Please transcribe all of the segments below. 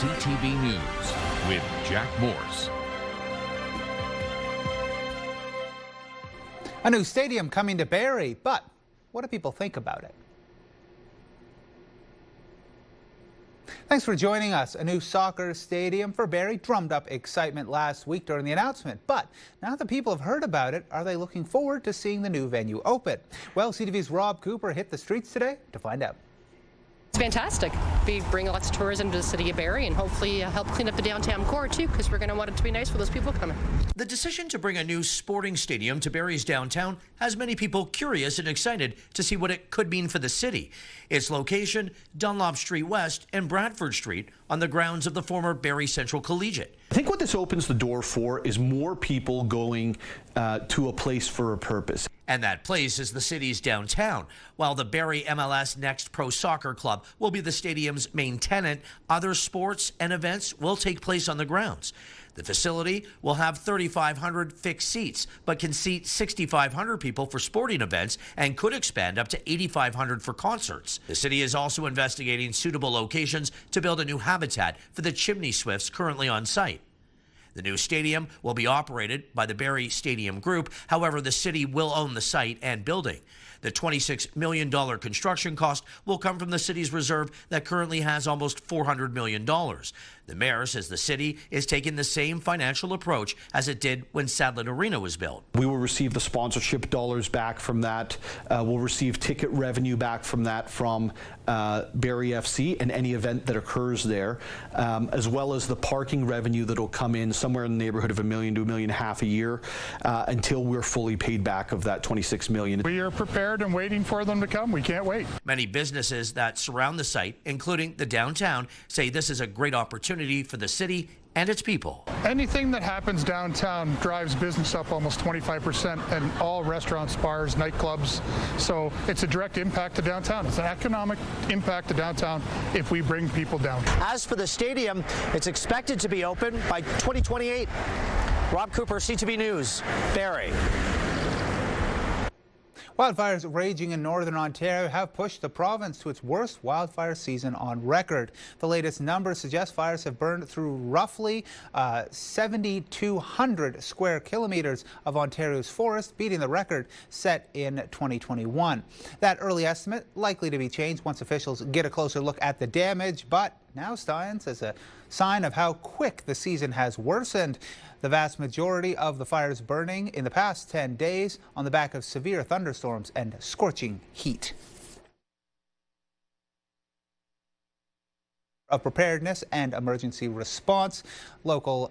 CTV News with Jack Morse. A new stadium coming to Barrie, but what do people think about it? Thanks for joining us. A new soccer stadium for Barrie drummed up excitement last week during the announcement. But now that people have heard about it, are they looking forward to seeing the new venue open? Well, CTV's Rob Cooper hit the streets today to find out. It's fantastic. We bring lots of tourism to the city of Barrie and hopefully help clean up the downtown core too, because we're going to want it to be nice for those people coming. The decision to bring a new sporting stadium to Barrie's downtown has many people curious and excited to see what it could mean for the city. Its location, Dunlop Street West and Bradford Street, on the grounds of the former Barrie Central Collegiate. I think what this opens the door for is more people going to a place for a purpose. And that place is the city's downtown. While the Barrie MLS Next Pro Soccer Club will be the stadium's main tenant, other sports and events will take place on the grounds. The facility will have 3,500 fixed seats, but can seat 6,500 people for sporting events and could expand up to 8,500 for concerts. The city is also investigating suitable locations to build a new habitat for the chimney swifts currently on site. The new stadium will be operated by the Barrie Stadium Group. However, the city will own the site and building. The $26 million construction cost will come from the city's reserve that currently has almost $400 million. The mayor says the city is taking the same financial approach as it did when Sadlon Arena was built. We will receive the sponsorship dollars back from that. We'll receive ticket revenue back from that from Barrie FC and any event that occurs there, as well as the parking revenue that will come in somewhere in the neighborhood of $1 million to $1.5 million a year until we're fully paid back of that $26 million. We are prepared and waiting for them to come. We can't wait. Many businesses that surround the site, including the downtown, say this is a great opportunity for the city and its people. Anything that happens downtown drives business up almost 25%, and all restaurants, bars, nightclubs. So it's a direct impact to downtown. It's an economic impact to downtown if we bring people down. As for the stadium, it's expected to be open by 2028. Rob Cooper, CTV News, Barrie. Wildfires raging in northern Ontario have pushed the province to its worst wildfire season on record. The latest numbers suggest fires have burned through roughly 7,200 square kilometers of Ontario's forest, beating the record set in 2021. That early estimate likely to be changed once officials get a closer look at the damage, but now stands as a sign of how quick the season has worsened. The vast majority of the fires burning in the past 10 days on the back of severe thunderstorms and scorching heat. Of preparedness and emergency response, local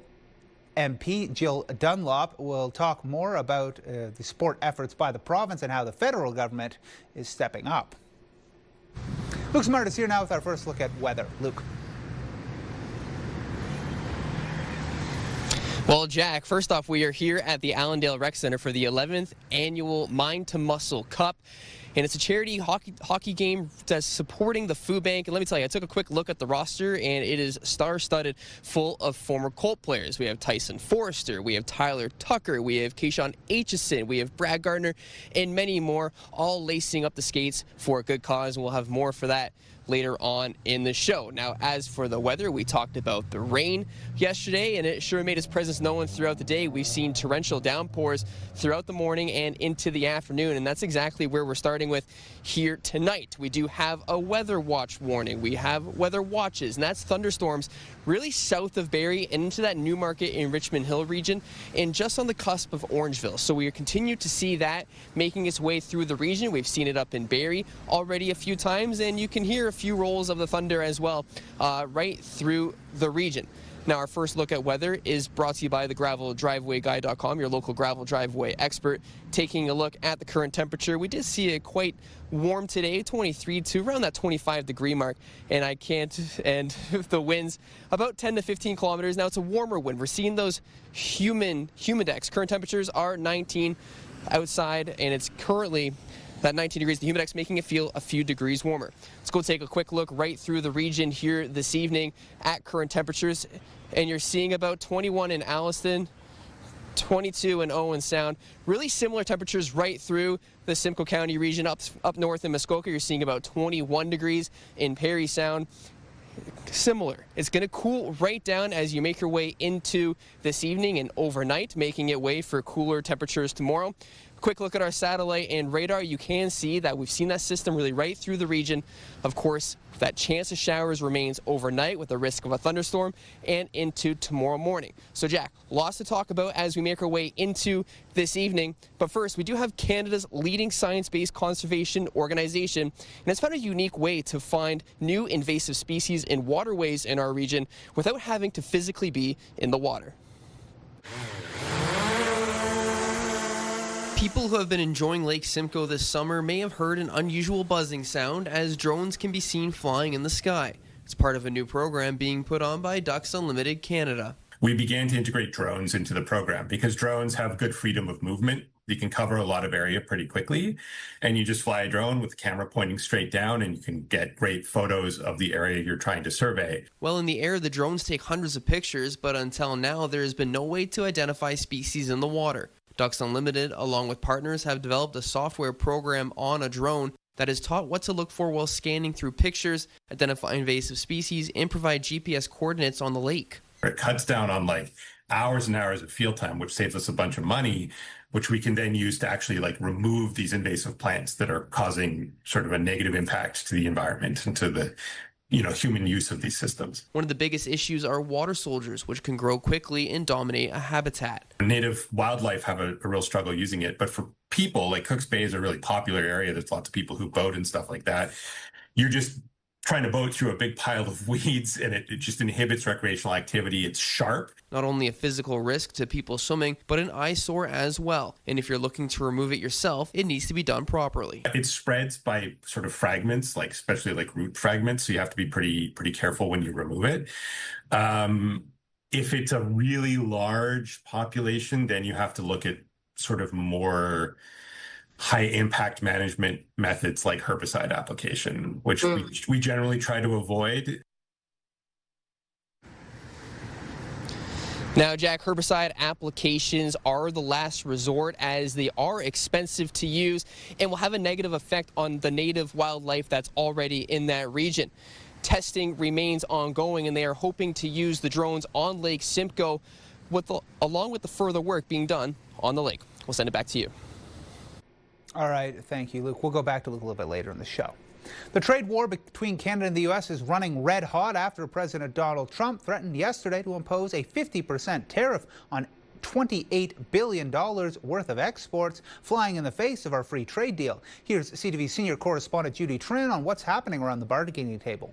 MP Jill Dunlop will talk more about the support efforts by the province and how the federal government is stepping up. Luke Smart is here now with our first look at weather. Luke. Well, Jack, first off, we are here at the Allendale Rec Center for the 11th annual Mind to Muscle Cup. And it's a charity hockey game that's supporting the food bank. And let me tell you, I took a quick look at the roster, and it is star-studded full of former Colt players. We have Tyson Forrester, we have Tyler Tucker, we have Keyshawn Aitchison, we have Brad Gardner, and many more, all lacing up the skates for a good cause. And we'll have more for that later on in the show. Now, as for the weather, we talked about the rain yesterday, and it sure made its presence known throughout the day. We've seen torrential downpours throughout the morning and into the afternoon, and that's exactly where we're starting with here tonight. We do have a weather watch warning. We have weather watches, and that's thunderstorms really south of Barrie and into that Newmarket and Richmond Hill region, and just on the cusp of Orangeville. So we continue to see that making its way through the region. We've seen it up in Barrie already a few times, and you can hear a few rolls of the thunder as well right through the region. Now, our first look at weather is brought to you by the graveldrivewayguy.com, your local gravel driveway expert. Taking a look at the current temperature, we did see it quite warm today, 23 to around that 25-degree mark, and the winds about 10 to 15 kilometers. Now, it's a warmer wind. We're seeing those humidex. Current temperatures are 19 outside, and it's currently that 19 degrees. The humidex making it feel a few degrees warmer. Let's go take a quick look right through the region here this evening at current temperatures. And you're seeing about 21 in Alliston, 22 in Owen Sound. Really similar temperatures right through the Simcoe County region. Up north in Muskoka, you're seeing about 21 degrees in Parry Sound. similar. It's going to cool right down as you make your way into this evening and overnight, making it way for cooler temperatures tomorrow. Quick look at our satellite and radar. You can see that we've seen that system really right through the region. Of course, that chance of showers remains overnight with the risk of a thunderstorm and into tomorrow morning. So, Jack, lots to talk about as we make our way into this evening. But first, we do have Canada's leading science-based conservation organization, and it's found a unique way to find new invasive species in waterways in our region without having to physically be in the water. People who have been enjoying Lake Simcoe this summer may have heard an unusual buzzing sound as drones can be seen flying in the sky. It's part of a new program being put on by Ducks Unlimited Canada. We began to integrate drones into the program because drones have good freedom of movement. You can cover a lot of area pretty quickly, and you just fly a drone with the camera pointing straight down and you can get great photos of the area you're trying to survey. Well, in the air, the drones take hundreds of pictures, but until now, there has been no way to identify species in the water. Ducks Unlimited, along with partners, have developed a software program on a drone that is taught what to look for while scanning through pictures, identify invasive species, and provide GPS coordinates on the lake. It cuts down on hours and hours of field time, which saves us a bunch of money, which we can then use to actually remove these invasive plants that are causing sort of a negative impact to the environment and to the human use of these systems. One of the biggest issues are water soldiers, which can grow quickly and dominate a habitat. Native wildlife have a real struggle using it, but for people, Cook's Bay is a really popular area. There's lots of people who boat and stuff like that. You're just trying to boat through a big pile of weeds, and it just inhibits recreational activity. It's sharp. Not only a physical risk to people swimming, but an eyesore as well. And if you're looking to remove it yourself, it needs to be done properly. It spreads by sort of fragments, especially root fragments, so you have to be pretty careful when you remove it. If it's a really large population, then you have to look at sort of more high impact management methods like herbicide application, which we generally try to avoid. Now, Jack, herbicide applications are the last resort as they are expensive to use and will have a negative effect on the native wildlife that's already in that region. Testing remains ongoing, and they are hoping to use the drones on Lake Simcoe along with the further work being done on the lake. We'll send it back to you. All right, thank you, Luke. We'll go back to Luke a little bit later in the show. The trade war between Canada and the U.S. is running red hot after President Donald Trump threatened yesterday to impose a 50% tariff on $28 billion worth of exports, flying in the face of our free trade deal. Here's CTV senior correspondent Judy Trin on what's happening around the bargaining table.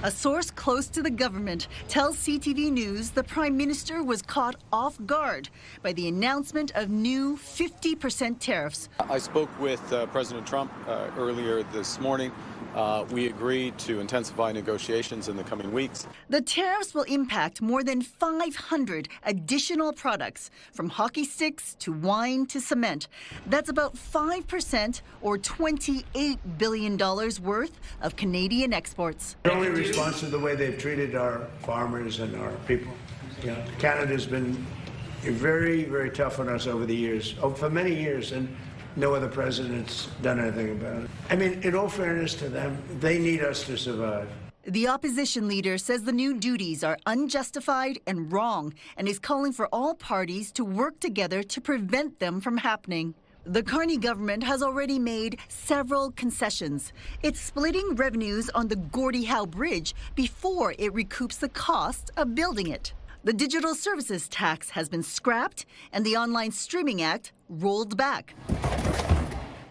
A source close to the government tells CTV News the Prime Minister was caught off guard by the announcement of new 50% tariffs. I spoke with President Trump earlier this morning. We agreed to intensify negotiations in the coming weeks. The tariffs will impact more than 500 additional products, from hockey sticks to wine to cement. That's about 5% or $28 billion worth of Canadian exports. Only response to the way they've treated our farmers and our people. Canada's been very, very tough on us over the years, for many years, and no other president's done anything about it. I mean, in all fairness to them, they need us to survive. The opposition leader says the new duties are unjustified and wrong and is calling for all parties to work together to prevent them from happening. The Carney government has already made several concessions. It's splitting revenues on the Gordie Howe Bridge before it recoups the cost of building it. The Digital Services Tax has been scrapped and the Online Streaming Act rolled back.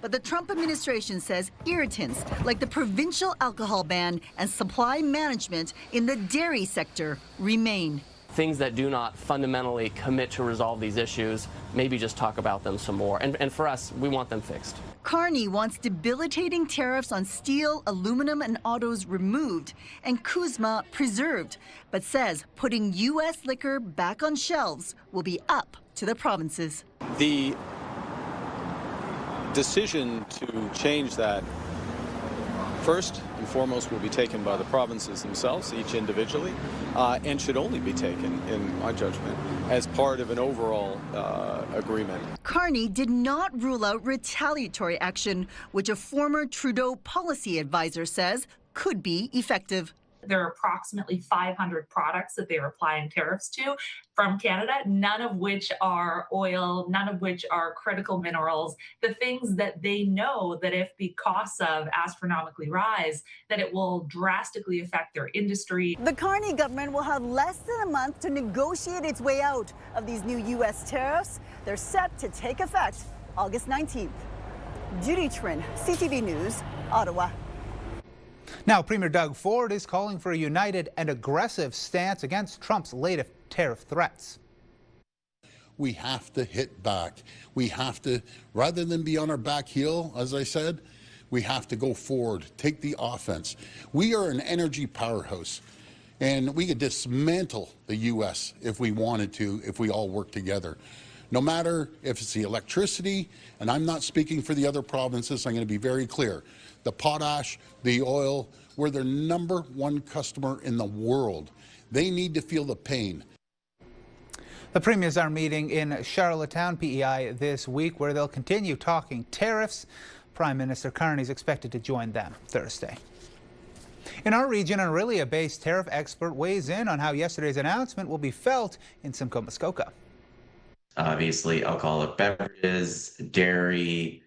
But the Trump administration says irritants like the provincial alcohol ban and supply management in the dairy sector remain. Things that do not fundamentally commit to resolve these issues, maybe just talk about them some more. And for us, we want them fixed. Carney wants debilitating tariffs on steel, aluminum, and autos removed and CUSMA preserved, but says putting U.S. liquor back on shelves will be up to the provinces. The decision to change that, first and foremost, will be taken by the provinces themselves, each individually, and should only be taken, in my judgment, as part of an overall agreement. Carney did not rule out retaliatory action, which a former Trudeau policy advisor says could be effective. There are approximately 500 products that they are applying tariffs to from Canada, none of which are oil, none of which are critical minerals, the things that they know that if the costs of astronomically rise, that it will drastically affect their industry. The Carney government will have less than a month to negotiate its way out of these new U.S. tariffs. They're set to take effect August 19th. Judy Trin, CTV News, Ottawa. Now, Premier Doug Ford is calling for a united and aggressive stance against Trump's latest tariff threats. We have to hit back. We have to, rather than be on our back heel, as I said, we have to go forward, take the offense. We are an energy powerhouse, and we could dismantle the U.S. if we wanted to, if we all work together. No matter if it's the electricity, and I'm not speaking for the other provinces, I'm going to be very clear. The potash, the oil, we're their #1 customer in the world. They need to feel the pain. The premiers are meeting in Charlottetown, PEI, this week, where they'll continue talking tariffs. Prime Minister Carney is expected to join them Thursday. In our region, an Orillia-based tariff expert weighs in on how yesterday's announcement will be felt in Simcoe, Muskoka. Obviously, alcoholic beverages, dairy,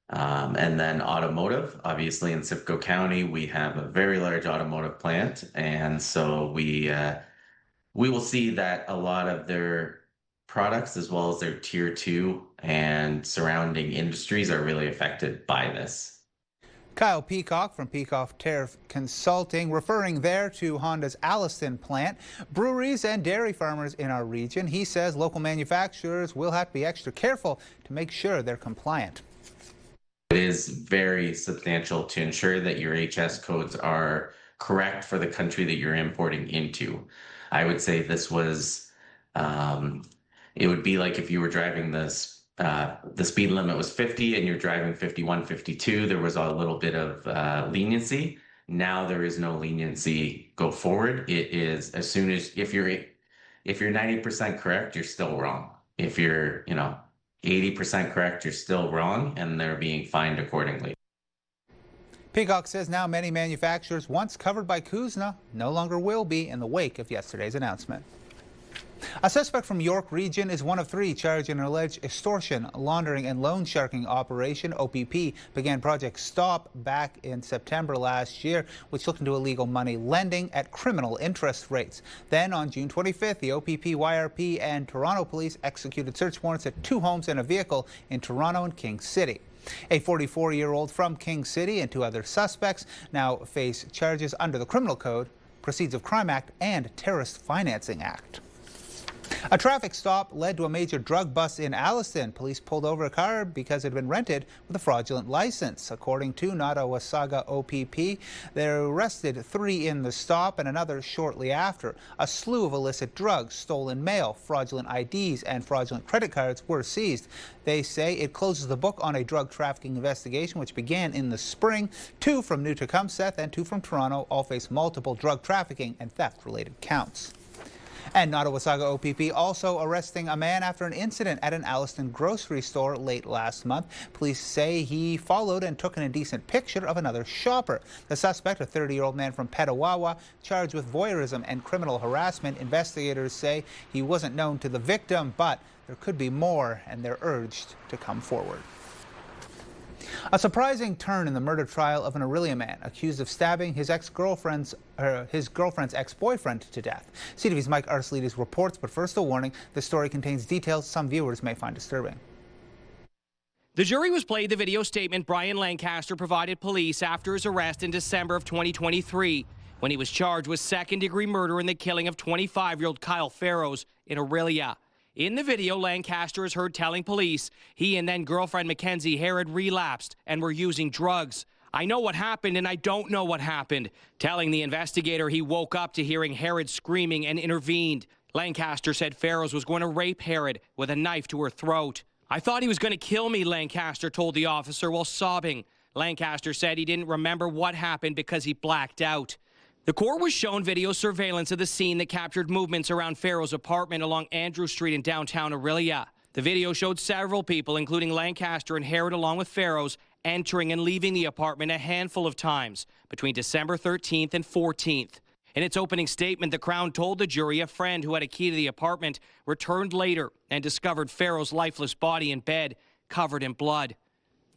and then automotive. Obviously, in Simcoe County, we have a very large automotive plant, and so we will see that a lot of their products, as well as their tier 2 and surrounding industries, are really affected by this. Kyle Peacock from Peacock Tariff Consulting, referring there to Honda's Alliston plant. Breweries and dairy farmers in our region, he says local manufacturers will have to be extra careful to make sure they're compliant. It is very substantial to ensure that your HS codes are correct for the country that you're importing into. I would say this was, it would be like if you were driving this, the speed limit was 50 and you're driving 51, 52, there was a little bit of leniency. Now there is no leniency go forward. It is as soon as, if you're 90% correct, you're still wrong. If you're, 80% correct, you're still wrong, and they're being fined accordingly. Peacock says now many manufacturers once covered by CUSNA no longer will be in the wake of yesterday's announcement. A suspect from York Region is one of 3 charged in an alleged extortion, laundering and loan sharking operation. OPP began Project Stop back in September last year, which looked into illegal money lending at criminal interest rates. Then on June 25th, the OPP, YRP and Toronto police executed search warrants at 2 homes and a vehicle in Toronto and King City. A 44-year-old from King City and 2 other suspects now face charges under the Criminal Code, Proceeds of Crime Act and Terrorist Financing Act. A traffic stop led to a major drug bust in Alliston. Police pulled over a car because it had been rented with a fraudulent license. According to Nottawasaga OPP, they arrested 3 in the stop and another shortly after. A slew of illicit drugs, stolen mail, fraudulent IDs and fraudulent credit cards were seized. They say it closes the book on a drug trafficking investigation which began in the spring. 2 from New Tecumseth and 2 from Toronto all face multiple drug trafficking and theft-related counts. And Nottawasaga OPP also arresting a man after an incident at an Alliston grocery store late last month. Police say he followed and took an indecent picture of another shopper. The suspect, a 30-year-old man from Petawawa, charged with voyeurism and criminal harassment. Investigators say he wasn't known to the victim, but there could be more, and they're urged to come forward. A surprising turn in the murder trial of an Orillia man accused of stabbing his girlfriend's ex-boyfriend to death. CTV's Mike Arcelidis reports, but first a warning, the story contains details some viewers may find disturbing. The jury was played the video statement Brian Lancaster provided police after his arrest in December of 2023, when he was charged with second-degree murder in the killing of 25-year-old Kyle Farrows in Orillia. In the video, Lancaster is heard telling police he and then girlfriend Mackenzie Herod relapsed and were using drugs. "I know what happened and I don't know what happened," telling the investigator he woke up to hearing Herod screaming and intervened. Lancaster said Farrows was going to rape Herod with a knife to her throat. "I thought he was going to kill me," Lancaster told the officer while sobbing. Lancaster said he didn't remember what happened because he blacked out. The court was shown video surveillance of the scene that captured movements around Farrow's apartment along Andrew Street in downtown Orillia. The video showed several people, including Lancaster and Herod along with Farrows, entering and leaving the apartment a handful of times between December 13th and 14th. In its opening statement, the Crown told the jury a friend who had a key to the apartment returned later and discovered Farrow's lifeless body in bed, covered in blood.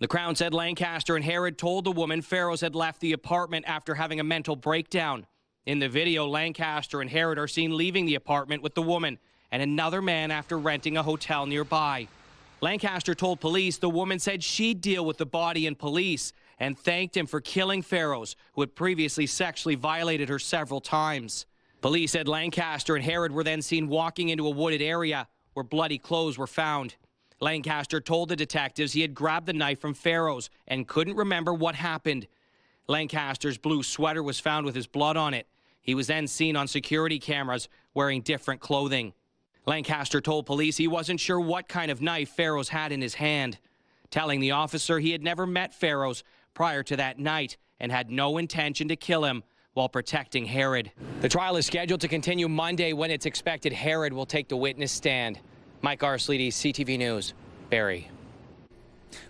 The Crown said Lancaster and Herod told the woman Farrow's had left the apartment after having a mental breakdown. In the video, Lancaster and Herod are seen leaving the apartment with the woman and another man after renting a hotel nearby. Lancaster told police the woman said she'd deal with the body and police and thanked him for killing Farrow's, who had previously sexually violated her several times. Police said Lancaster and Herod were then seen walking into a wooded area where bloody clothes were found. Lancaster told the detectives he had grabbed the knife from Farrow's and couldn't remember what happened. Lancaster's blue sweater was found with his blood on it. He was then seen on security cameras wearing different clothing. Lancaster told police he wasn't sure what kind of knife Farrow's had in his hand, telling the officer he had never met Farrow's prior to that night and had no intention to kill him while protecting Herod. The trial is scheduled to continue Monday when it's expected Herod will take the witness stand. Mike Arsleedy, CTV News, Barrie.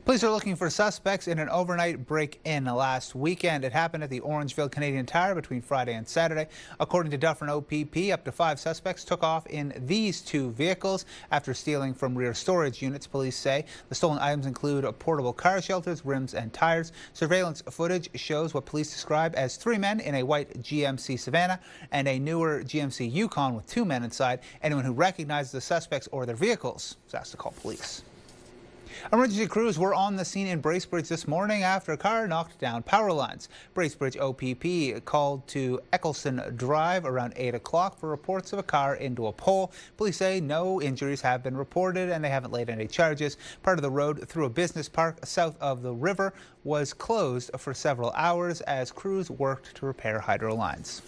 Police are looking for suspects in an overnight break-in last weekend. It happened at the Orangeville Canadian Tire between Friday and Saturday. According to Dufferin OPP, up to 5 suspects took off in these 2 vehicles after stealing from rear storage units, police say. The stolen items include portable car shelters, rims and tires. Surveillance footage shows what police describe as 3 men in a white GMC Savannah and a newer GMC Yukon with 2 men inside. Anyone who recognizes the suspects or their vehicles is asked to call police. Emergency crews were on the scene in Bracebridge this morning after a car knocked down power lines. Bracebridge OPP called to Eccleston Drive around 8 o'clock for reports of a car into a pole. Police say no injuries have been reported and they haven't laid any charges. Part of the road through a business park south of the river was closed for several hours as crews worked to repair hydro lines.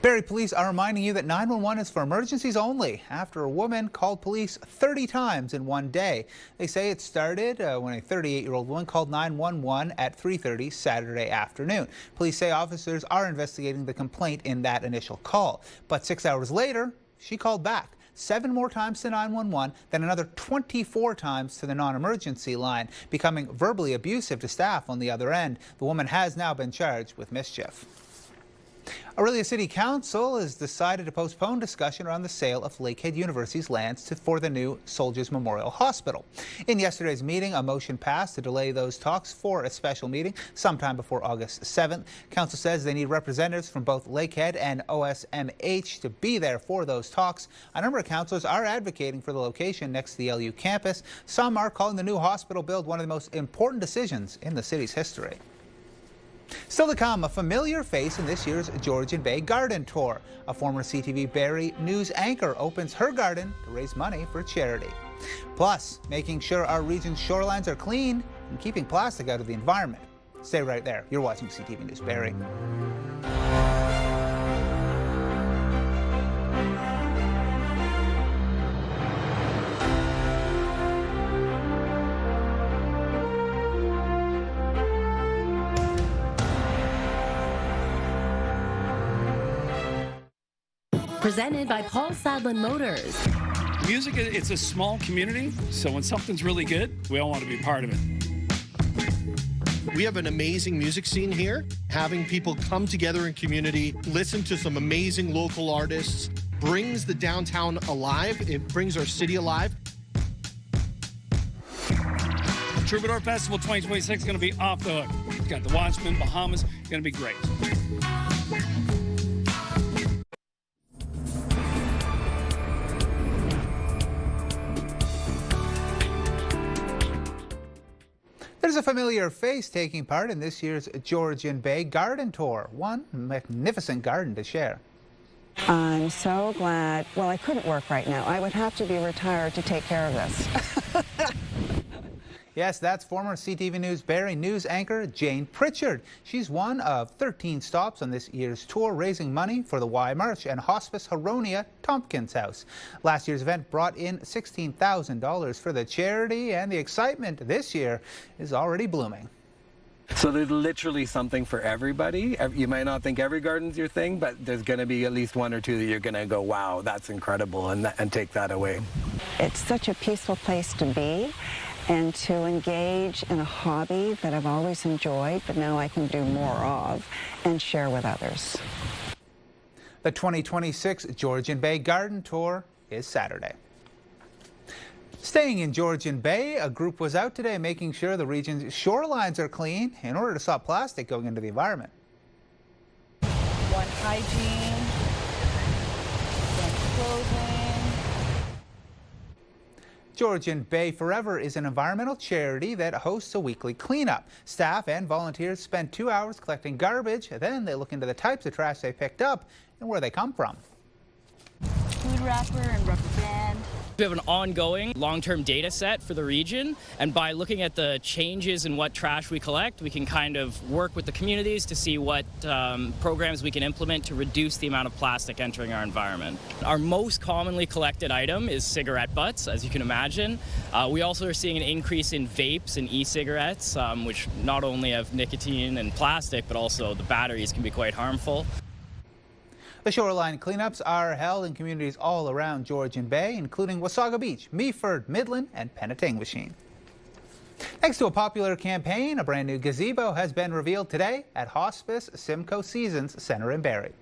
Barrie police are reminding you that 911 is for emergencies only after a woman called police 30 times in one day. They say it started when a 38-year-old woman called 911 at 3:30 Saturday afternoon. Police say officers are investigating the complaint in that initial call. But 6 hours later, she called back 7 more times to 911, then another 24 times to the non-emergency line, becoming verbally abusive to staff on the other end. The woman has now been charged with mischief. Orillia City Council has decided to postpone discussion around the sale of Lakehead University's lands for the new Soldiers Memorial Hospital. In yesterday's meeting, a motion passed to delay those talks for a special meeting sometime before August 7th. Council says they need representatives from both Lakehead and OSMH to be there for those talks. A number of councillors are advocating for the location next to the LU campus. Some are calling the new hospital build one of the most important decisions in the city's history. Still to come, a familiar face in this year's Georgian Bay Garden Tour. A former CTV Barrie news anchor opens her garden to raise money for charity. Plus, making sure our region's shorelines are clean and keeping plastic out of the environment. Stay right there. You're watching CTV News Barrie. Presented by Paul Sadlin Motors. Music, it's a small community, so when something's really good, we all want to be part of it. We have an amazing music scene here. Having people come together in community, listen to some amazing local artists, brings the downtown alive. It brings our city alive. Troubadour Festival 2026 is going to be off the hook. We've got the Watchmen, Bahamas, going to be great. There's a familiar face taking part in this year's Georgian Bay Garden Tour. One magnificent garden to share. I'm so glad. Well, I couldn't work right now. I would have to be retired to take care of this. Yes, that's former CTV News Barrie news anchor Jane Pritchard. She's one of 13 stops on this year's tour, raising money for the Y March and Hospice Huronia Tompkins House. Last year's event brought in $16,000 for the charity, and the excitement this year is already blooming. So there's literally something for everybody. You might not think every garden's your thing, but there's going to be at least 1 or 2 that you're going to go, wow, that's incredible, and take that away. It's such a peaceful place to be. and to engage in a hobby that I've always enjoyed, but now I can do more of and share with others. The 2026 Georgian Bay Garden Tour is Saturday. Staying in Georgian Bay, a group was out today making sure the region's shorelines are clean in order to stop plastic going into the environment. One hygiene, one clothing. Georgian Bay Forever is an environmental charity that hosts a weekly cleanup. Staff and volunteers spend 2 hours collecting garbage, then they look into the types of trash they picked up and where they come from. Food wrapper and rubber band. We have an ongoing long-term data set for the region, and by looking at the changes in what trash we collect, we can kind of work with the communities to see what programs we can implement to reduce the amount of plastic entering our environment. Our most commonly collected item is cigarette butts, as you can imagine. We also are seeing an increase in vapes and e-cigarettes, which not only have nicotine and plastic, but also the batteries can be quite harmful. The shoreline cleanups are held in communities all around Georgian Bay, including Wasaga Beach, Meaford, Midland, and Penetanguishene. Thanks to a popular campaign, a brand new gazebo has been revealed today at Hospice Simcoe Seasons Center in Barrie.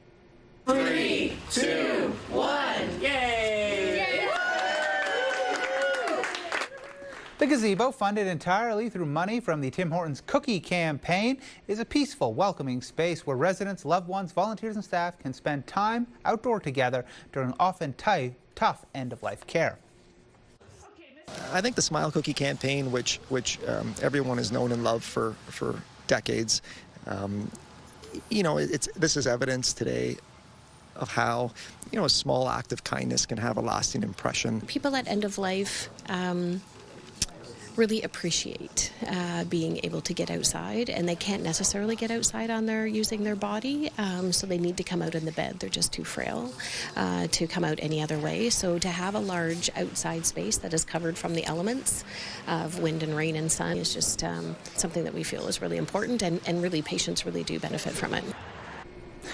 3, 2, 1, yay! The gazebo, funded entirely through money from the Tim Hortons Cookie Campaign, is a peaceful, welcoming space where residents, loved ones, volunteers and staff can spend time outdoor together during often tough end-of-life care. I think the Smile Cookie Campaign, which everyone has known and loved for decades, this is evidence today of how, a small act of kindness can have a lasting impression. People at end of life really appreciate being able to get outside, and they can't necessarily get outside on using their body, so they need to come out in the bed. They're just too frail to come out any other way. So to have a large outside space that is covered from the elements of wind and rain and sun is just something that we feel is really important, and really patients really do benefit from it.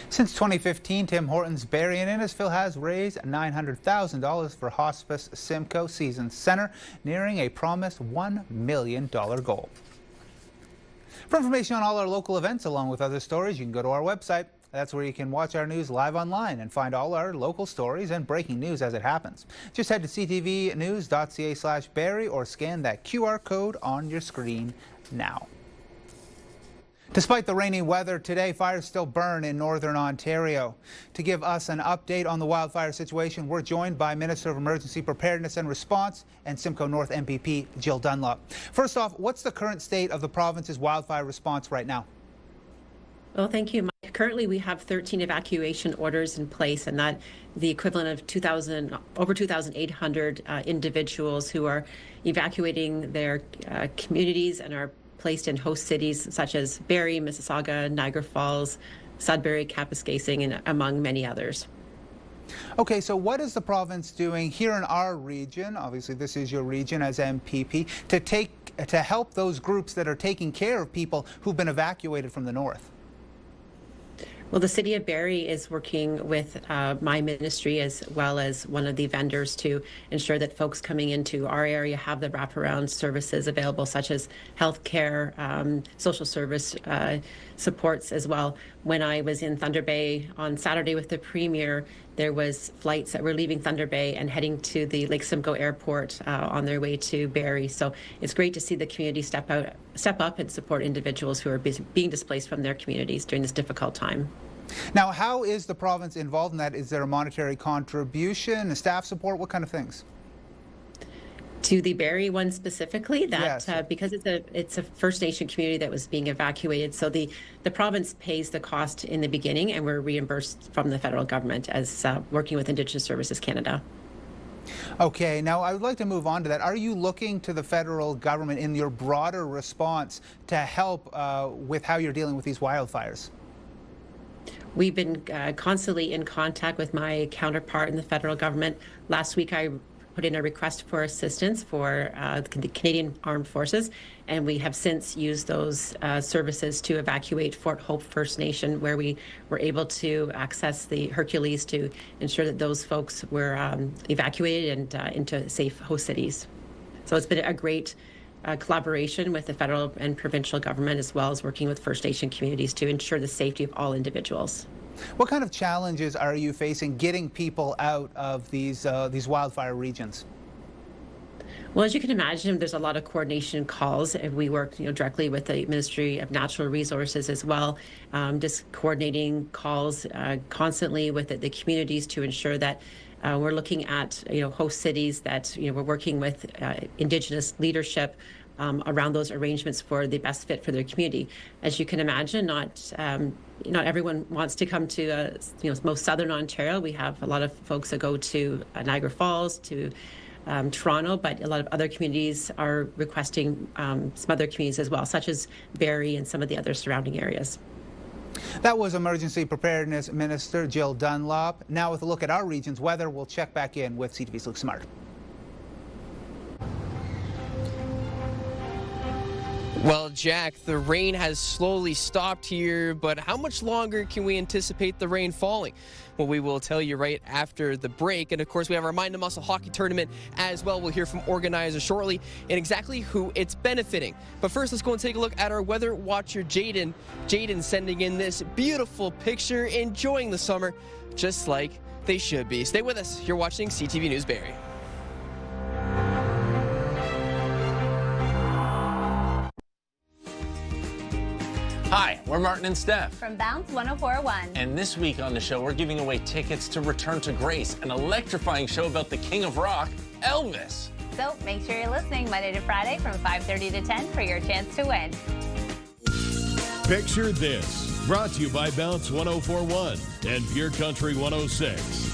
Since 2015, Tim Hortons Barrie and Innisfil has raised $900,000 for Hospice Simcoe Seasons Center, nearing a promised $1 million goal. For information on all our local events, along with other stories, you can go to our website. That's where you can watch our news live online and find all our local stories and breaking news as it happens. Just head to ctvnews.ca/Barrie or scan that QR code on your screen now. Despite the rainy weather today, fires still burn in northern Ontario. To give us an update on the wildfire situation, we're joined by Minister of Emergency Preparedness and Response and Simcoe North MPP Jill Dunlop. First off, what's the current state of the province's wildfire response right now? Well, thank you, Mike. Currently, we have 13 evacuation orders in place, and that the equivalent of over 2,800 individuals who are evacuating their communities and are placed in host cities such as Barrie, Mississauga, Niagara Falls, Sudbury, Kapuskasing, and among many others. Okay, so what is the province doing here in our region? Obviously, this is your region as MPP, to help those groups that are taking care of people who've been evacuated from the north. Well, the City of Barrie is working with my ministry as well as one of the vendors to ensure that folks coming into our area have the wraparound services available, such as healthcare, social service supports as well. When I was in Thunder Bay on Saturday with the Premier, there was flights that were leaving Thunder Bay and heading to the Lake Simcoe Airport on their way to Barrie. So it's great to see the community step up and support individuals who are being displaced from their communities during this difficult time. Now, how is the province involved in that? Is there a monetary contribution, a staff support? What kind of things? To the Barrie one specifically, that yes. Because it's a First Nation community that was being evacuated, so the province pays the cost in the beginning, and we're reimbursed from the federal government as working with Indigenous Services Canada. Okay, now I would like to move on to that. Are you looking to the federal government in your broader response to help with how you're dealing with these wildfires? We've been constantly in contact with my counterpart in the federal government. Last week, I put in a request for assistance for the Canadian Armed Forces, and we have since used those services to evacuate Fort Hope First Nation, where we were able to access the Hercules to ensure that those folks were evacuated and into safe host cities. So it's been a great collaboration with the federal and provincial government, as well as working with First Nation communities to ensure the safety of all individuals. What kind of challenges are you facing getting people out of these wildfire regions? Well, as you can imagine, there's a lot of coordination calls. We work directly with the Ministry of Natural Resources as well, just coordinating calls constantly with the communities to ensure that we're looking at host cities, that we're working with Indigenous leadership around those arrangements for the best fit for their community. As you can imagine, not everyone wants to come to most southern Ontario. We have a lot of folks that go to Niagara Falls, to Toronto, but a lot of other communities are requesting some other communities as well, such as Barrie and some of the other surrounding areas. That was Emergency Preparedness Minister Jill Dunlop. Now with a look at our region's weather, we'll check back in with CTV's Luke Smart. Well, Jack, the rain has slowly stopped here, but how much longer can we anticipate the rain falling? Well, we will tell you right after the break. And of course, we have our Mind the Muscle hockey tournament as well. We'll hear from organizers shortly and exactly who it's benefiting. But first, let's go and take a look at our weather watcher, Jaden. Jaden sending in this beautiful picture, enjoying the summer just like they should be. Stay with us. You're watching CTV News Barrie. Hi, we're Martin and Steph from Bounce 104.1. And this week on the show, we're giving away tickets to Return to Grace, an electrifying show about the King of Rock, Elvis. So make sure you're listening Monday to Friday from 5:30 to 10 for your chance to win. Picture this, brought to you by Bounce 104.1 and Pure Country 106.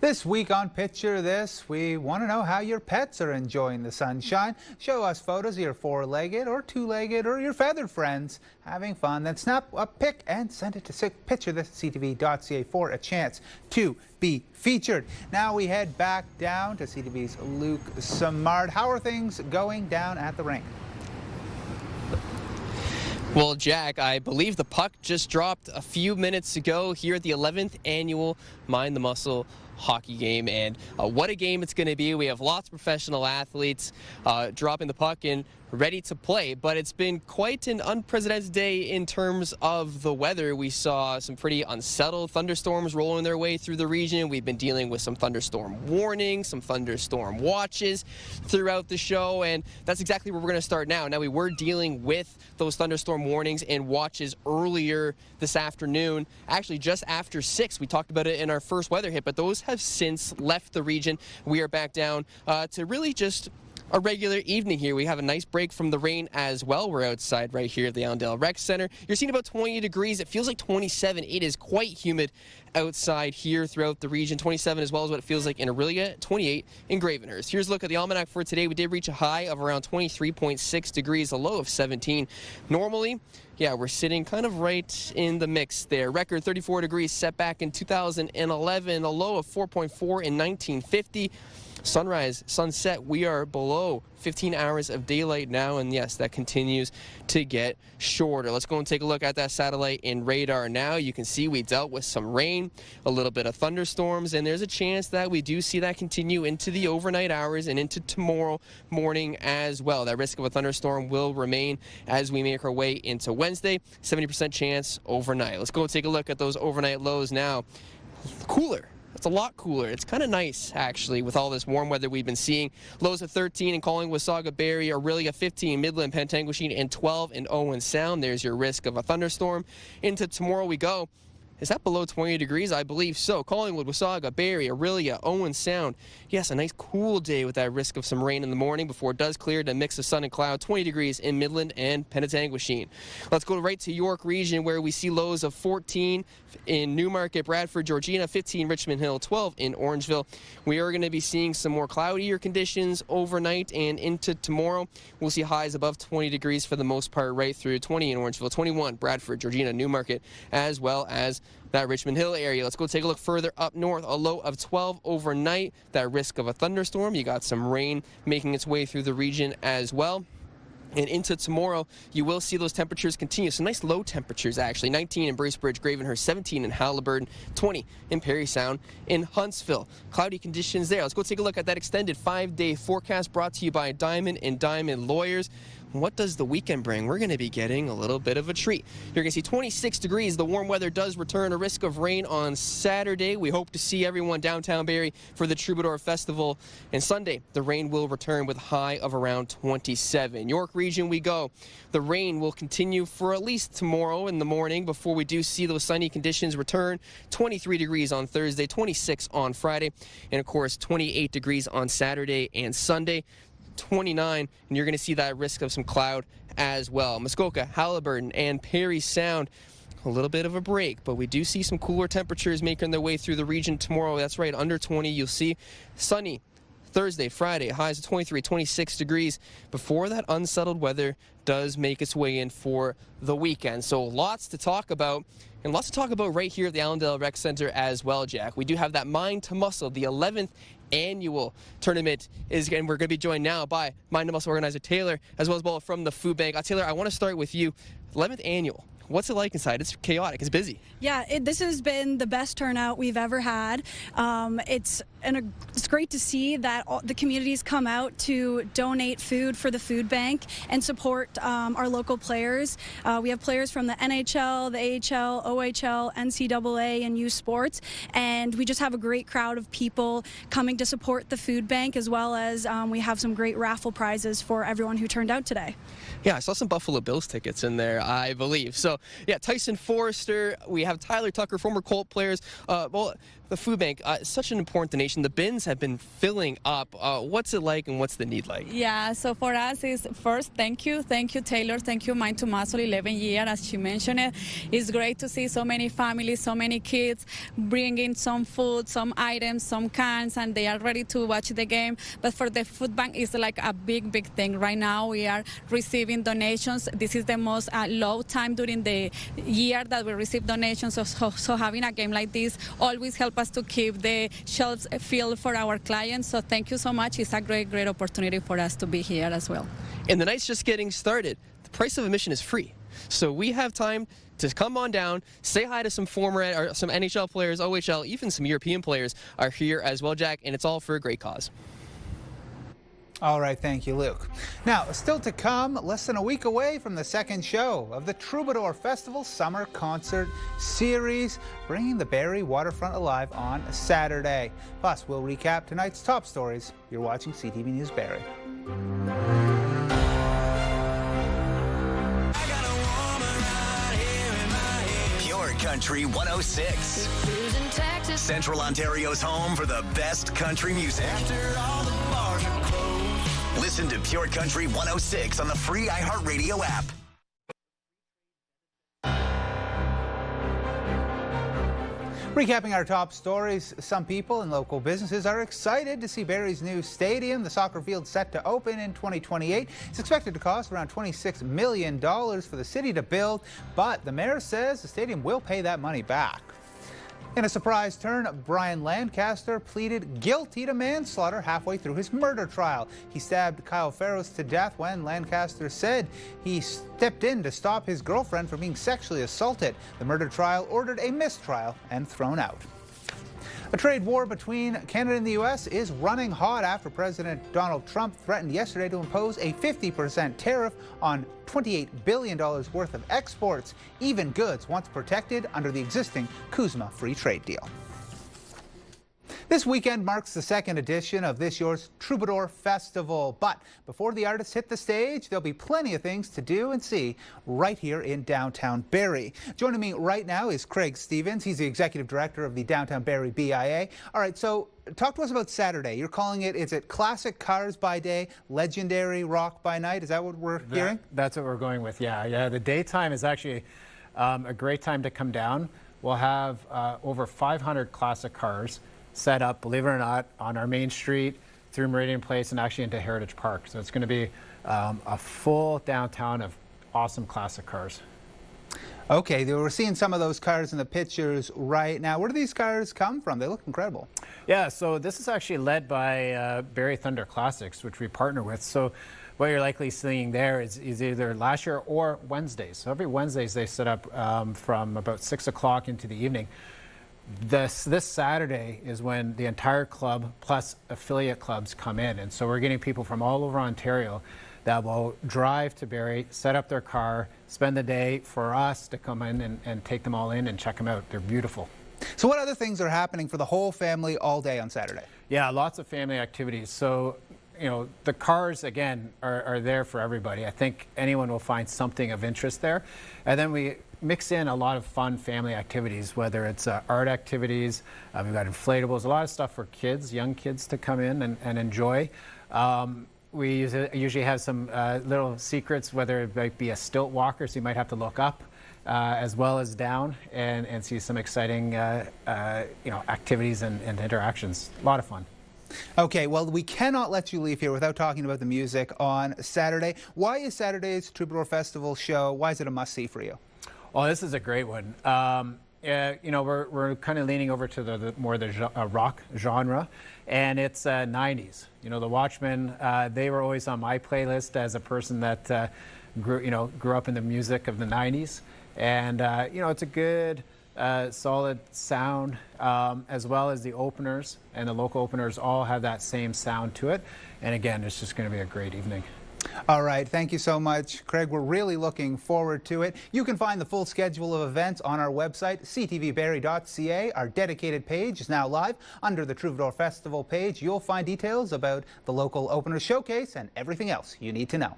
This week on Picture This, we want to know how your pets are enjoying the sunshine. Show us photos of your four-legged or two-legged or your feathered friends having fun. Then snap a pic and send it to picturethis@ctv.ca for a chance to be featured. Now we head back down to CTV's Luke Smart. How are things going down at the rink? Well, Jack, I believe the puck just dropped a few minutes ago here at the 11th annual Mind the Muscle hockey game, and what a game it's going to be. We have lots of professional athletes dropping the puck and ready to play, but it's been quite an unprecedented day in terms of the weather. We saw some pretty unsettled thunderstorms rolling their way through the region. We've been dealing with some thunderstorm warnings, some thunderstorm watches throughout the show, and that's exactly where we're going to start now. Now, we were dealing with those thunderstorm warnings and watches earlier this afternoon, actually just after 6. We talked about it in our first weather hit, but those have since left the region. We are back down to really just a regular evening here. We have a nice break from the rain as well. We're outside right here at the Allendale Rec Center. You're seeing about 20 degrees. It feels like 27. It is quite humid outside here throughout the region. 27 as well as what it feels like in Orillia, 28 in Gravenhurst. Here's a look at the almanac for today. We did reach a high of around 23.6 degrees, a low of 17. Normally, yeah, we're sitting kind of right in the mix there. Record 34 degrees set back in 2011, a low of 4.4 in 1950. Sunrise, sunset, we are below 15 hours of daylight now, and yes, that continues to get shorter. Let's go and take a look at that satellite and radar now. You can see we dealt with some rain, a little bit of thunderstorms, and there's a chance that we do see that continue into the overnight hours and into tomorrow morning as well. That risk of a thunderstorm will remain as we make our way into Wednesday. 70% chance overnight. Let's go and take a look at those overnight lows now. Cooler. It's a lot cooler. It's kind of nice, actually, with all this warm weather we've been seeing. Lows of 13 in Collingwood, Barrie, Orillia 15, Midland, Pentanguishene, and 12 in Owen Sound. There's your risk of a thunderstorm. Into tomorrow we go. Is that below 20 degrees? I believe so. Collingwood, Wasaga, Barrie, Orillia, Owen Sound. Yes, a nice cool day with that risk of some rain in the morning before it does clear to a mix of sun and cloud. 20 degrees in Midland and Penetanguishene. Let's go right to York region where we see lows of 14 in Newmarket, Bradford, Georgina, 15 Richmond Hill, 12 in Orangeville. We are going to be seeing some more cloudier conditions overnight and into tomorrow. We'll see highs above 20 degrees for the most part right through. 20 in Orangeville, 21 Bradford, Georgina, Newmarket, as well as that Richmond Hill area. Let's go take a look further up north. A low of 12 overnight. That risk of a thunderstorm. You got some rain making its way through the region as well. And into tomorrow, you will see those temperatures continue. Some nice low temperatures, actually. 19 in Bracebridge, Gravenhurst, 17 in Haliburton, 20 in Parry Sound, in Huntsville. Cloudy conditions there. Let's go take a look at that extended 5-day forecast brought to you by Diamond and Diamond Lawyers. What does the weekend bring? We're going to be getting a little bit of a treat. You're going to see 26 degrees. The warm weather does return. A risk of rain on Saturday. We hope to see everyone downtown Barrie for the Troubadour Festival. And Sunday, the rain will return with a high of around 27. York region we go. The rain will continue for at least tomorrow in the morning before we do see those sunny conditions return. 23 degrees on Thursday, 26 on Friday, and of course 28 degrees on Saturday and Sunday. 29, and you're going to see that risk of some cloud as well. Muskoka, Haliburton, and Parry Sound, a little bit of a break, but we do see some cooler temperatures making their way through the region tomorrow. That's right, under 20. You'll see sunny Thursday, Friday, highs of 23, 26 degrees before that unsettled weather does make its way in for the weekend. So lots to talk about, and lots to talk about right here at the Allendale Rec Center as well, Jack. We do have that Mind to Muscle, the 11th annual tournament, and we're going to be joined now by Mind to Muscle organizer Taylor, as well as from the food bank. Taylor, I want to start with you. 11th annual. What's it like inside? It's chaotic. It's busy. Yeah, this has been the best turnout we've ever had. It's great to see that the communities come out to donate food for the food bank and support our local players. We have players from the NHL, the AHL, OHL, NCAA, and youth sports, and we just have a great crowd of people coming to support the food bank, as well as we have some great raffle prizes for everyone who turned out today. Yeah, I saw some Buffalo Bills tickets in there, I believe. So, yeah, Tyson Forrester, we have Tyler Tucker, former Colt players. The food bank, such an important donation. The bins have been filling up. What's it like and what's the need like? Yeah, so for us is first, thank you Taylor, thank you Mind to Muscle, 11 years, as she mentioned it. It's great to see so many families, so many kids bringing some food, some items, some cans, and they are ready to watch the game. But for the food bank, it's like a big thing. Right now we are receiving donations. This is the most low time during the year that we receive donations, so having a game like this always helps us to keep the shelves filled for our clients. So thank you so much. It's a great opportunity for us to be here as well. And the night's just getting started. The price of admission is free. So we have time to come on down, say hi to some some NHL players, OHL, even some European players are here as well, Jack, and it's all for a great cause. All right, thank you, Luke. Now, still to come, less than a week away from the second show of the Troubadour Festival Summer Concert Series, bringing the Barrie waterfront alive on Saturday. Plus, we'll recap tonight's top stories. You're watching CTV News Barrie. Pure Country 106. Central Ontario's home for the best country music. Listen to Pure Country 106 on the free iHeartRadio app. Recapping our top stories, some people and local businesses are excited to see Barrie's new stadium. The soccer field set to open in 2028. It's expected to cost around $26 million for the city to build, but the mayor says the stadium will pay that money back. In a surprise turn, Brian Lancaster pleaded guilty to manslaughter halfway through his murder trial. He stabbed Kyle Farrows to death when Lancaster said he stepped in to stop his girlfriend from being sexually assaulted. The murder trial ordered a mistrial and thrown out. A trade war between Canada and the U.S. is running hot after President Donald Trump threatened yesterday to impose a 50% tariff on $28 billion worth of exports, even goods once protected under the existing CUSMA free trade deal. This weekend marks the second edition of this year's Troubadour Festival. But before the artists hit the stage, there'll be plenty of things to do and see right here in downtown Barrie. Joining me right now is Craig Stevens. He's the executive director of the Downtown Barrie BIA. All right, so talk to us about Saturday. You're calling it, is it classic cars by day, legendary rock by night? Is that what we're hearing? That's what we're going with, yeah. The daytime is actually a great time to come down. We'll have over 500 classic cars set up, believe it or not, on our main street through Meridian Place and actually into Heritage Park. So it's going to be a full downtown of awesome classic cars. Okay, we're seeing some of those cars in the pictures right now. Where do these cars come from? They look incredible. Yeah, so this is actually led by Barrie Thunder Classics, which we partner with. So what you're likely seeing there is either last year or Wednesdays. So every Wednesdays they set up from about 6 o'clock into the evening. This Saturday is when the entire club plus affiliate clubs come in. And so we're getting people from all over Ontario that will drive to Barrie, set up their car, spend the day for us to come in and take them all in and check them out. They're beautiful. So what other things are happening for the whole family all day on Saturday? Yeah, lots of family activities. So, you know, the cars, again, are there for everybody. I think anyone will find something of interest there. And then we mix in a lot of fun family activities, whether it's art activities, we've got inflatables, a lot of stuff for kids, young kids to come in and enjoy. We usually have some little secrets, whether it might be a stilt walker, so you might have to look up as well as down and see some exciting activities and interactions. A lot of fun. Okay, well, we cannot let you leave here without talking about the music on Saturday. Why is Saturday's Troubadour Festival show, why is it a must-see for you? Oh, this is a great one. We're kind of leaning over to the more rock genre, and it's 90s. You know, the Watchmen, they were always on my playlist as a person that grew up in the music of the 90s. And, it's a good, solid sound, as well as the openers, and the local openers all have that same sound to it. And again, it's just going to be a great evening. All right, thank you so much, Craig. We're really looking forward to it. You can find the full schedule of events on our website, ctvbarrie.ca. Our dedicated page is now live. Under the Troubadour Festival page, you'll find details about the local opener showcase and everything else you need to know.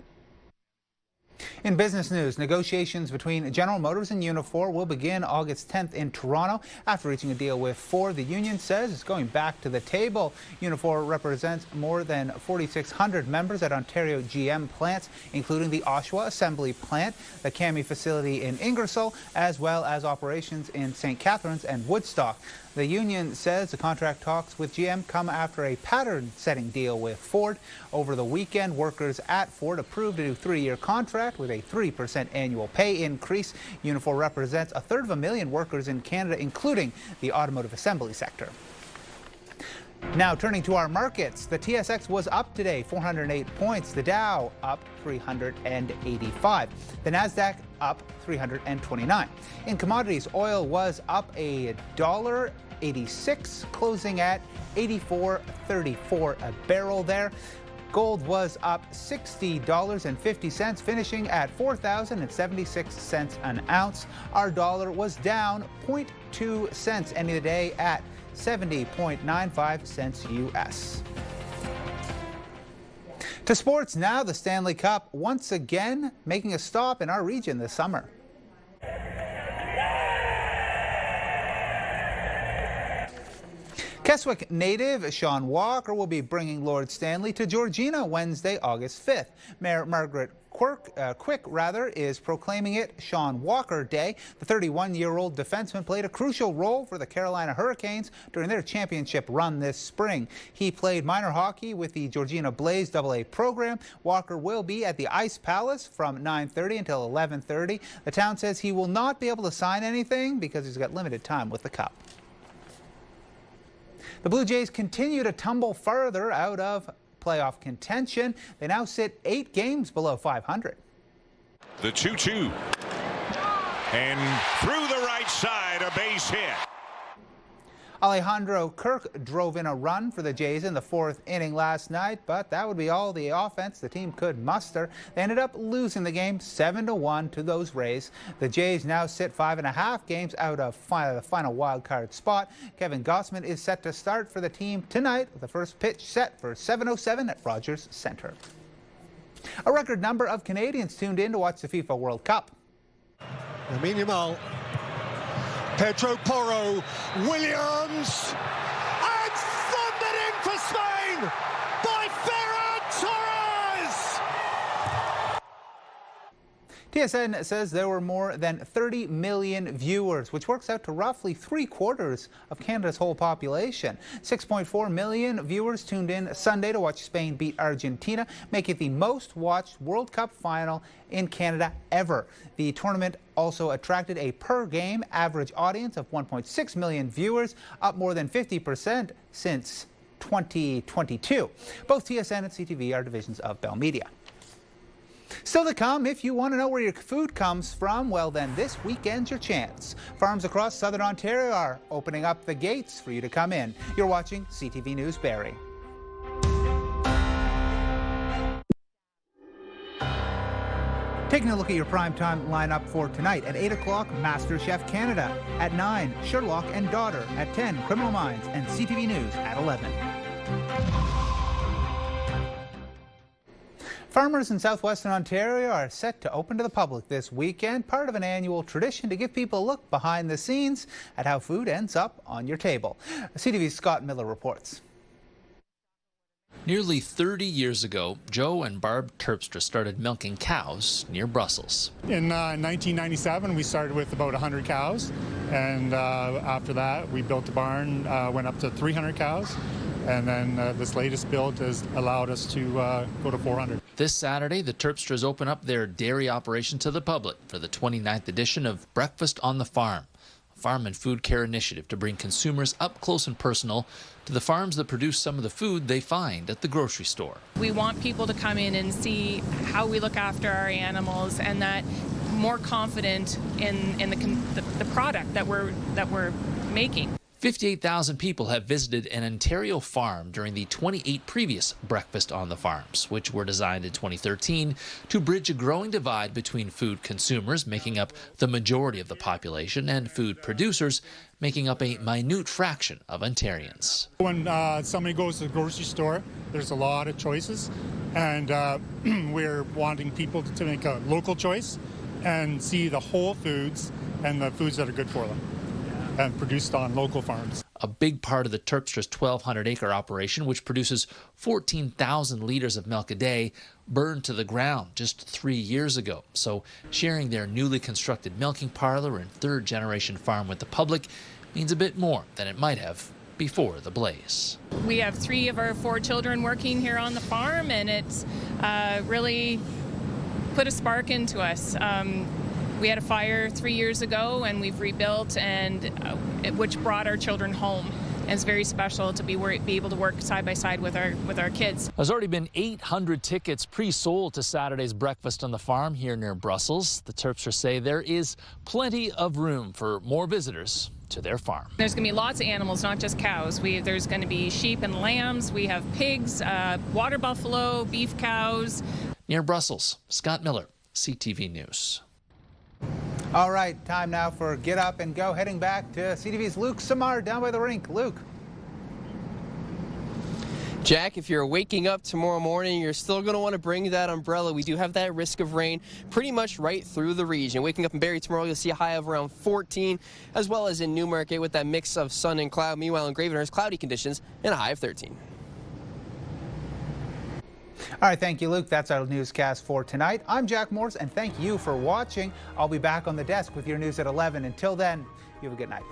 In business news, negotiations between General Motors and Unifor will begin August 10th in Toronto. After reaching a deal with Ford, the union says it's going back to the table. Unifor represents more than 4,600 members at Ontario GM plants, including the Oshawa Assembly Plant, the CAMI facility in Ingersoll, as well as operations in St. Catharines and Woodstock. The union says the contract talks with GM come after a pattern-setting deal with Ford. Over the weekend, workers at Ford approved a new 3-year contract with a 3% annual pay increase. Unifor represents 250,000 workers in Canada, including the automotive assembly sector. Now turning to our markets, the TSX was up today, 408 points. The Dow up 385. The Nasdaq up 329. In commodities, oil was up $1.86, closing at $84.34 a barrel there. Gold was up $60.50, finishing at $4,076 an ounce. Our dollar was down 0.2 cents, ending the day at 70.95 cents U.S. To sports now, the Stanley Cup once again making a stop in our region this summer. Keswick native Sean Walker will be bringing Lord Stanley to Georgina Wednesday, August 5th. Mayor Margaret Quick is proclaiming it Sean Walker Day. The 31-year-old defenseman played a crucial role for the Carolina Hurricanes during their championship run this spring. He played minor hockey with the Georgina Blaze AA program. Walker will be at the Ice Palace from 9:30 until 11:30. The town says he will not be able to sign anything because he's got limited time with the Cup. The Blue Jays continue to tumble further out of playoff contention. They now sit 8 games below 500. The 2-2. And through the right side, a base hit. Alejandro Kirk drove in a run for the Jays in the 4th inning last night, but that would be all the offense the team could muster. They ended up losing the game 7-1 to those Rays. The Jays now sit 5.5 games out of the final wild card spot. Kevin Gossman is set to start for the team tonight with the first pitch set for 7:07 at Rogers Centre. A record number of Canadians tuned in to watch the FIFA World Cup. Lamine Yamal, Pedro Porro, Williams, and thundered in for Spain by Ferran Torres! TSN says there were more than 30 million viewers, which works out to roughly 3/4 of Canada's whole population. 6.4 million viewers tuned in Sunday to watch Spain beat Argentina, making it the most watched World Cup final in Canada ever. The tournament also attracted a per-game average audience of 1.6 million viewers, up more than 50% since 2022. Both TSN and CTV are divisions of Bell Media. Still to come, if you want to know where your food comes from, well then this weekend's your chance. Farms across southern Ontario are opening up the gates for you to come in. You're watching CTV News Barrie. Taking a look at your primetime lineup for tonight. At 8 o'clock, MasterChef Canada. At 9, Sherlock and Daughter. At 10, Criminal Minds and CTV News at 11. Farmers in southwestern Ontario are set to open to the public this weekend, part of an annual tradition to give people a look behind the scenes at how food ends up on your table. CTV's Scott Miller reports. Nearly 30 years ago, Joe and Barb Terpstra started milking cows near Brussels. In 1997, we started with about 100 cows, and after that, we built the barn, went up to 300 cows, and then this latest build has allowed us to go to 400. This Saturday, the Terpstras open up their dairy operation to the public for the 29th edition of Breakfast on the Farm, a farm and food care initiative to bring consumers up close and personal to the farms that produce some of the food they find at the grocery store. We want people to come in and see how we look after our animals, and that more confident in the product that we're making. 58,000 people have visited an Ontario farm during the 28 previous Breakfast on the Farms, which were designed in 2013 to bridge a growing divide between food consumers, making up the majority of the population, and food producers, making up a minute fraction of Ontarians. When somebody goes to the grocery store, there's a lot of choices, and we're wanting people to make a local choice and see the whole foods and the foods that are good for them, and produced on local farms. A big part of the Terpstra's 1,200-acre operation, which produces 14,000 liters of milk a day, burned to the ground just 3 years ago. So sharing their newly constructed milking parlor and third-generation farm with the public means a bit more than it might have before the blaze. We have 3 of our 4 children working here on the farm, and it's really put a spark into us. We had a fire 3 years ago, and we've rebuilt, and which brought our children home. And it's very special to be able to work side by side with our kids. There's already been 800 tickets pre-sold to Saturday's Breakfast on the Farm here near Brussels. The Terpstras say there is plenty of room for more visitors to their farm. There's going to be lots of animals, not just cows. There's going to be sheep and lambs. We have pigs, water buffalo, beef cows. Near Brussels, Scott Miller, CTV News. All right, time now for Get Up and Go. Heading back to CTV's Luke Samar down by the rink. Luke. Jack, if you're waking up tomorrow morning, you're still going to want to bring that umbrella. We do have that risk of rain pretty much right through the region. Waking up in Barrie tomorrow, you'll see a high of around 14, as well as in Newmarket with that mix of sun and cloud. Meanwhile, in Gravenhurst, cloudy conditions and a high of 13. All right, thank you, Luke. That's our newscast for tonight. I'm Jack Morse, and thank you for watching. I'll be back on the desk with your news at 11. Until then, you have a good night.